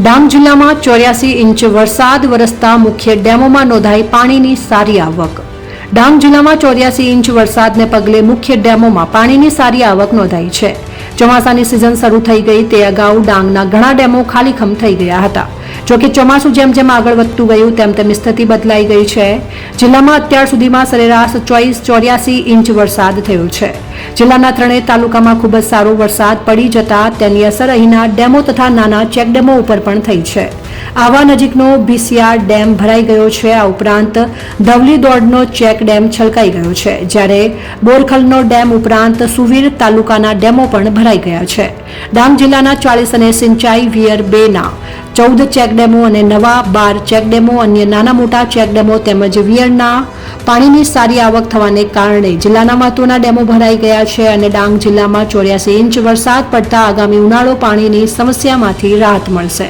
ડાંગ જિલ્લામાં 84 ઇંચ વરસાદ વરસતા મુખ્ય ડેમોમાં નોંધાઈ પાણીની સારી આવક. ડાંગ જિલ્લામાં 84 ઇંચ વરસાદને પગલે મુખ્ય ડેમોમાં પાણીની સારી આવક નોંધાઈ છે. ચોમાસાની સિઝન શરૂ થઈ ગઈ તે અગાઉ ડાંગના ઘણા ડેમો ખાલીખમ થઈ ગયા હતા. જોકે ચોમાસું જેમ જેમ આગળ વધતું ગયું તેમ તેમ સ્થિતિ બદલાઈ ગઈ છે. જિલ્લામાં અત્યાર સુધીમાં સરેરાશ 84 ઇંચ વરસાદ થયો છે. જિલ્લાના ત્રણેય તાલુકામાં ખૂબ જ સારો વરસાદ પડી જતા તેની અસર અહીંના ડેમો તથા નાના ચેકડેમો ઉપર પણ થઈ છે. આવા નજીકનો બીસીઆર ડેમ ભરાઈ ગયો છે. આ ઉપરાંત ધવલી દોડનો ચેક ડેમ છલકાઈ ગયો છે, જ્યારે બોરખલનો ડેમ ઉપરાંત સુવીર તાલુકાના ડેમો પણ ભરાઈ ગયા છે. ડાંગ જિલ્લાના 40 અને સિંચાઈ વિયર 2ના 14 ચેકડેમો અને નવા 12 ચેકડેમો, અન્ય નાના મોટા ચેકડેમો તેમજ વિયરના પાણીની સારી આવક થવાને કારણે જિલ્લાના મહત્વના ડેમો ભરાઈ ગયા છે અને ડાંગ જિલ્લામાં 84 ઇંચ વરસાદ પડતા આગામી ઉનાળો પાણીની સમસ્યામાંથી રાહત મળશે.